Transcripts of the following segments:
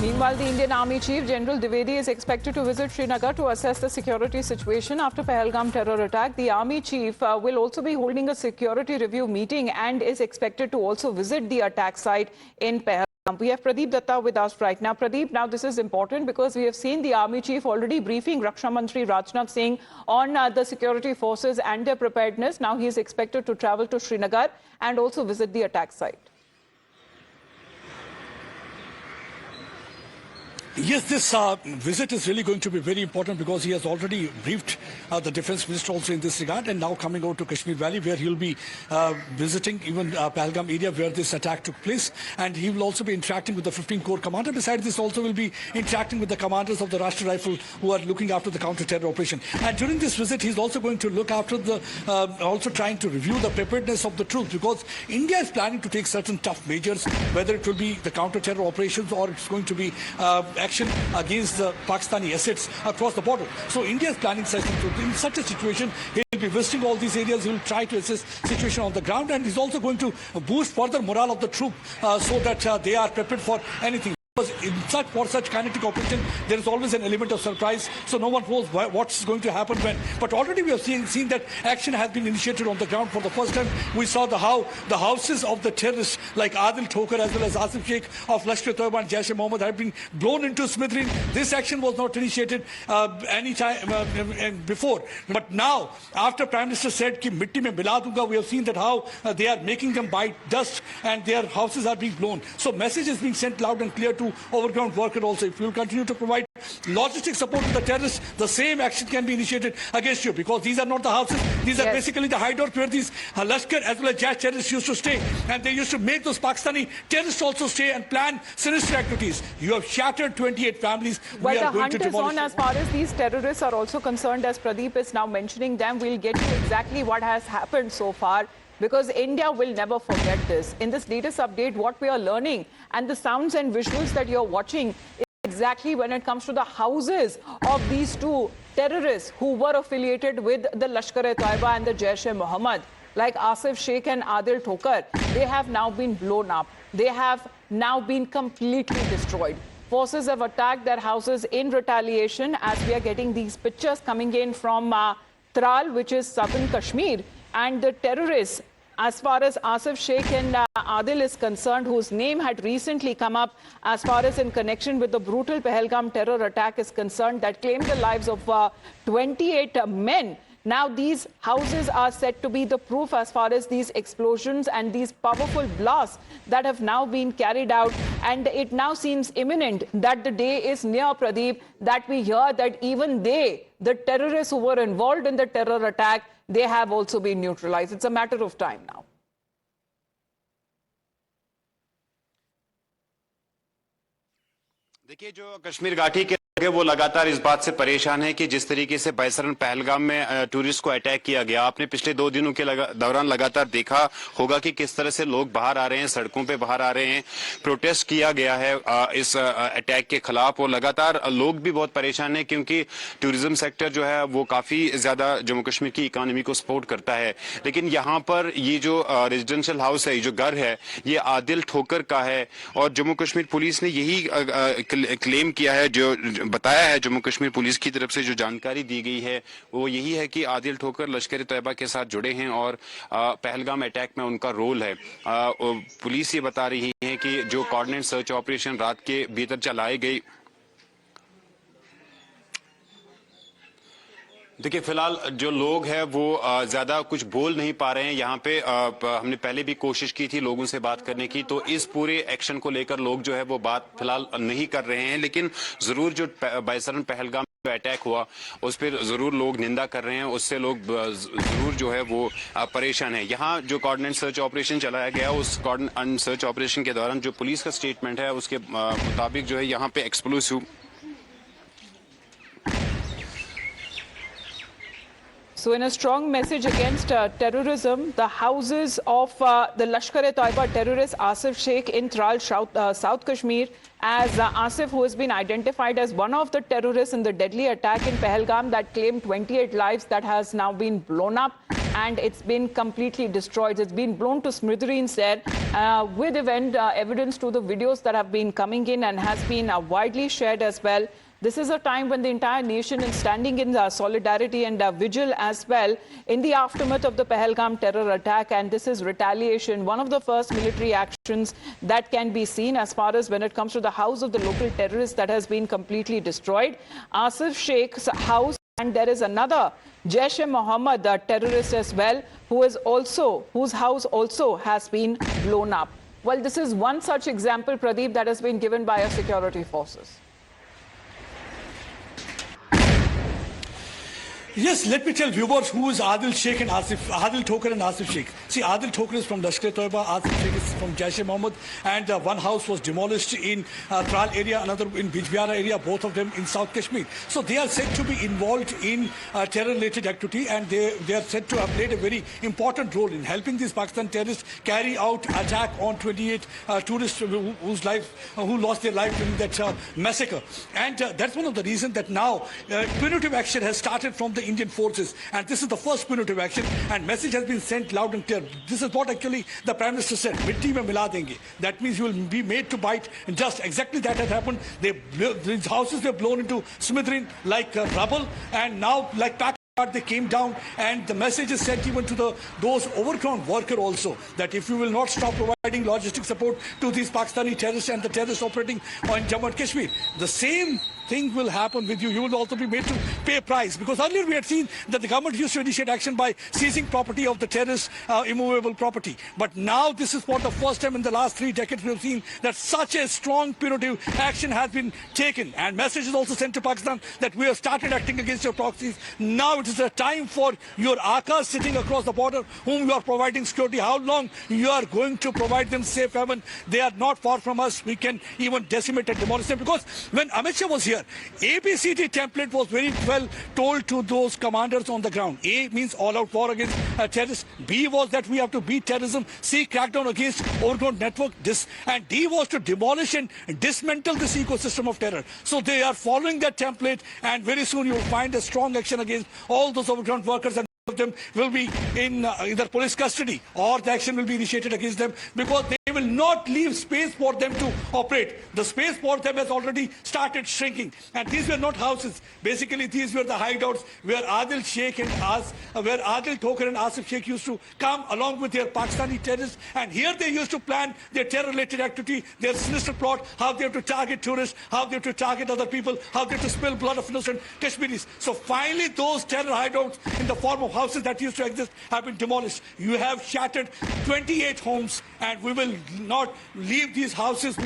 Meanwhile, the Indian Army Chief General Dwivedi is expected to visit Srinagar to assess the security situation after Pahalgam terror attack. The Army Chief will also be holding a security review meeting and is expected to also visit the attack site in Pahalgam. We have Pradeep Datta with us right now. Pradeep, now this is important because we have seen the Army Chief already briefing Raksha Mantri Rajnath Singh on the security forces and their preparedness. Now he is expected to travel to Srinagar and also visit the attack site. Yes, this visit is really going to be very important because he has already briefed the Defence Minister also in this regard, and now coming over to Kashmir Valley where he'll be visiting even Pahalgam area where this attack took place, and he will also be interacting with the 15th Corps commander. Besides this, also will be interacting with the commanders of the Rashtra Rifle who are looking after the counter-terror operation. And during this visit, he's also going to look after the, also trying to review the preparedness of the troops, because India is planning to take certain tough measures, whether it will be the counter-terror operations or it's going to be action against the Pakistani assets across the border. So India is planning such things. In such a situation, he will be visiting all these areas. He will try to assess situation on the ground, and he's also going to boost further morale of the troop so that they are prepared for anything. Because for such kinetic operation, there is always an element of surprise, so no one knows what's going to happen when. But already we have seen that action has been initiated on the ground for the first time. We saw the houses of the terrorists like Adil Thokar as well as Asif Sheikh of Lashkar-e-Toiba and Jaish-e-Mohammed have been blown into smithereens. This action was not initiated any time before. But now, after Prime Minister said ki mitti mein mila dunga, we have seen that how they are making them bite dust and their houses are being blown. So message is being sent loud and clear to overground worker also. If you continue to provide logistic support to the terrorists, the same action can be initiated against you, because these are not the houses. These are basically the hideout where these Lashkar as well as Jaish terrorists used to stay, and they used to make those Pakistani terrorists also stay and plan sinister activities. You have shattered 28 families. Well, the hunt is on as far as these terrorists are also concerned. As Pradeep is now mentioning them, we'll get to exactly what has happened so far, because India will never forget this. In this latest update, what we are learning and the sounds and visuals that you're watching is exactly when it comes to the houses of these two terrorists who were affiliated with the Lashkar-e-Toiba and the Jaish-e-Mohammed, like Asif Sheikh and Adil Thokar. They have now been blown up. They have now been completely destroyed. Forces have attacked their houses in retaliation, as we are getting these pictures coming in from Tral, which is southern Kashmir. And the terrorists, as far as Asif Sheikh and Adil is concerned, whose name had recently come up as far as in connection with the brutal Pahalgam terror attack is concerned, that claimed the lives of 28 men. Now these houses are said to be the proof as far as these explosions and these powerful blasts that have now been carried out. And it now seems imminent that the day is near, Pradeep, that we hear that even they, the terrorists who were involved in the terror attack, they have also been neutralized. It's a matter of time now. देखिए, जो कश्मीर घाटी के वो लगातार इस बात से परेशान है कि जिस तरीके से बैसरन पहलगाम में टूरिस्ट को अटैक किया गया, आपने पिछले 2 दिनों के दौरान लगातार देखा होगा कि किस तरह से लोग बाहर आ रहे हैं, सड़कों पे बाहर आ रहे हैं, प्रोटेस्ट किया गया है इस अटैक के खिलाफ। और लगातार लोग भी बहुत परेशान हैं क्योंकि टूरिज्म सेक्टर जो है वो काफी ज्यादा जम्मू कश्मीर की इकोनॉमी को सपोर्ट करता है। लेकिन यहाँ पर ये जो रेजिडेंशियल हाउस है, ये जो घर है, ये आदिल ठोकर का है, और जम्मू कश्मीर पुलिस ने यही क्लेम किया है, जो बताया है जम्मू कश्मीर पुलिस की तरफ से जो जानकारी दी गई है वो यही है कि आदिल ठोकर लश्कर-ए-तैयबा के साथ जुड़े हैं और पहलगाम अटैक में उनका रोल है। पुलिस ये बता रही है कि जो कोऑर्डिनेट सर्च ऑपरेशन रात के भीतर चलाई गई, देखिए फिलहाल जो लोग हैं वो ज्यादा कुछ बोल नहीं पा रहे हैं। यहाँ पे हमने पहले भी कोशिश की थी लोगों से बात करने की, तो इस पूरे एक्शन को लेकर लोग जो है वो बात फिलहाल नहीं कर रहे हैं। लेकिन जरूर जो बैसरन पहलगाम अटैक हुआ उस पर जरूर लोग निंदा कर रहे हैं, उससे लोग जरूर जो है वो परेशान है। यहाँ जो कोऑर्डिनेट सर्च ऑपरेशन चलाया गया, उस कोऑर्डिनेट सर्च ऑपरेशन के दौरान जो पुलिस का स्टेटमेंट है उसके मुताबिक जो है यहाँ पे explosive So in a strong message against terrorism, the houses of the Lashkar-e-Toiba terrorist Asif Sheikh in Tral, South Kashmir, as Asif, who has been identified as one of the terrorists in the deadly attack in Pahalgam that claimed 28 lives, that has now been blown up. and it's been completely destroyed. It's been blown to smithereens there, with evidence to the videos that have been coming in and has been widely shared as well. This is a time when the entire nation is standing in solidarity and vigil as well in the aftermath of the Pahalgam terror attack, and this is retaliation, one of the first military actions that can be seen as far as when it comes to the house of the local terrorist that has been completely destroyed. Asif Sheikh's house, and there is another Jaish-e-Mohammed terrorist as well, whose house also has been blown up. Well, this is one such example, Pradeep, that has been given by our security forces. Yes, let me tell viewers who is Adil Sheikh and Adil Thoker and Asif Sheikh. See, Adil Thoker is from Lashkar-e-Toiba, Asif Sheikh is from Jaish-e-Mohammed, and one house was demolished in Tral area, another in Bijbihara area, both of them in South Kashmir. So they are said to be involved in terror-related activity, and they are said to have played a very important role in helping these Pakistan terrorists carry out attack on 28 tourists who lost their life during that massacre. And that's one of the reasons that now punitive action has started from the Indian forces, and this is the first punitive action, and message has been sent loud and clear. This is what actually the Prime Minister said, mitti mein mila denge. That means you will be made to bite, and just exactly that has happened. These houses were blown into smithereen like rubble, and now like they came down, and the message is sent even to those overground workers also, that if you will not stop providing logistic support to these Pakistani terrorists and the terrorists operating on Jammu and Kashmir, the same thing will happen with you. You will also be made to pay a price, because earlier we had seen that the government used to initiate action by seizing property of the terrorists, immovable property. But now this is for the first time in the last 3 decades we have seen that such a strong punitive action has been taken, and message is also sent to Pakistan that we have started acting against your proxies. Now it is a time for your Akas sitting across the border, whom you are providing security. How long you are going to provide them safe haven? They are not far from us. We can even decimate and demolish them, because when Amit Shah was here, ABCD template was very well told to those commanders on the ground. A means all-out war against terrorists. B was that we have to beat terrorism. C, crackdown against overgrown network. And D was to demolish and dismantle this ecosystem of terror. So they are following that template, and very soon you will find a strong action against all those overground workers, and of them will be in either police custody, or the action will be initiated against them, because they will not leave space for them to operate. The space for them has already started shrinking, and these were not houses. Basically, these were the hideouts where Adil Sheikh and where Adil Thoker and Asif Sheikh used to come along with their Pakistani terrorists, and here they used to plan their terror-related activity, their sinister plot, how they have to target tourists, how they have to target other people, how they have to spill blood of innocent Kashmiris. So finally, those terror hideouts in the form of houses that used to exist have been demolished. You have shattered 28 homes, and we will not leave these houses,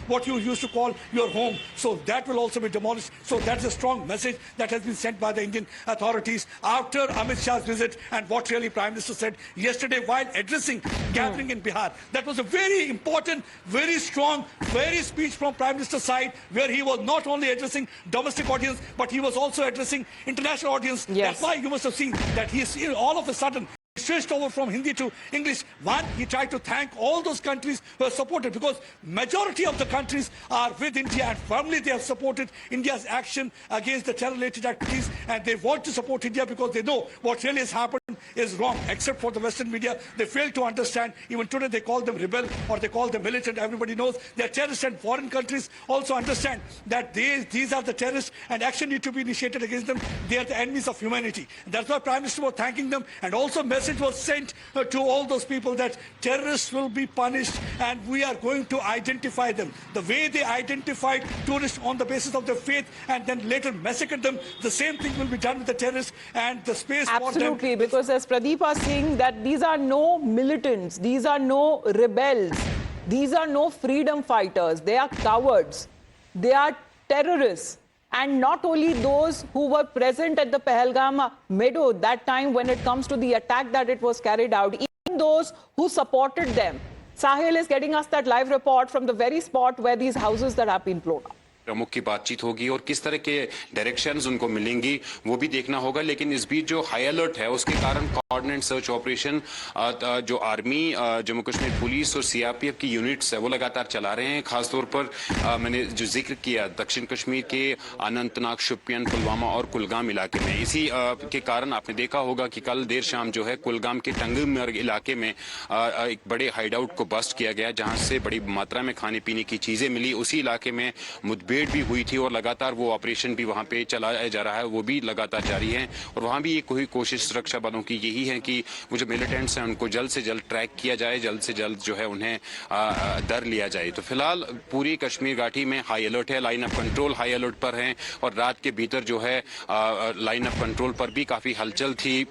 what you used to call your home. So that will also be demolished. So that's a strong message that has been sent by the Indian authorities after Amit Shah's visit, and what really Prime Minister said yesterday while addressing gathering in Bihar. That was a very important, very strong, very speech from Prime Minister's side, where he was not only addressing domestic audience, but he was also addressing international audience. Yes. That's why you must have seen that he's all of a sudden switched over from Hindi to English. One, he tried to thank all those countries who have supported, because majority of the countries are with India, and firmly they have supported India's action against the terror-related activities, and they want to support India because they know what really has happened is wrong, except for the Western media. They fail to understand. Even today they call them rebel, or they call them militant. Everybody knows they're terrorists, and foreign countries also understand that these are the terrorists, and action need to be initiated against them. They are the enemies of humanity. And that's why Prime Minister was thanking them, and also message was sent to all those people that terrorists will be punished, and we are going to identify them. The way they identified tourists on the basis of their faith and then later massacred them, the same thing will be done with the terrorists, and the space for them. Absolutely, because as Pradeep was saying, that these are no militants, these are no rebels, these are no freedom fighters, they are cowards, they are terrorists. And not only those who were present at the Pahalgam meadow that time when it comes to the attack that it was carried out, even those who supported them. Sahil is getting us that live report from the very spot where these houses that have been blown up. प्रमुख की बातचीत होगी और किस तरह के directions उनको मिलेंगी वो भी देखना होगा। लेकिन इस बीच जो हाई अलर्ट है उसके कारण कोऑर्डिनेट सर्च ऑपरेशन जो आर्मी, जम्मू कश्मीर पुलिस और सीआरपीएफ की यूनिट्स है वो लगातार चला रहे हैं। खासतौर पर मैंने जो जिक्र किया दक्षिण कश्मीर के अनंतनाग, शोपियान, पुलवामा और कुलगाम इलाके में, इसी के कारण आपने देखा होगा कि कल देर शाम जो है कुलगाम के टंगमर्ग इलाके में एक बड़े हाइड आउट को बस्ट किया गया जहां से बड़ी मात्रा में खाने पीने की चीजें मिली। उसी इलाके में मुठभेड़ भी हुई थी और लगातार वो ऑपरेशन भी वहां पे चलाया जा रहा है, वो भी लगातार जारी है। और वहां भी एक कोई कोशिश सुरक्षा बलों की यही है कि वो जो मिलिटेंट्स हैं उनको जल्द से जल्द ट्रैक किया जाए, जल्द से जल्द जो है उन्हें दर लिया जाए। तो फिलहाल पूरी कश्मीर घाटी में हाई अलर्ट है, line of control high alert पर है और रात के भीतर जो है लाइन ऑफ कंट्रोल पर भी काफी हलचल थी।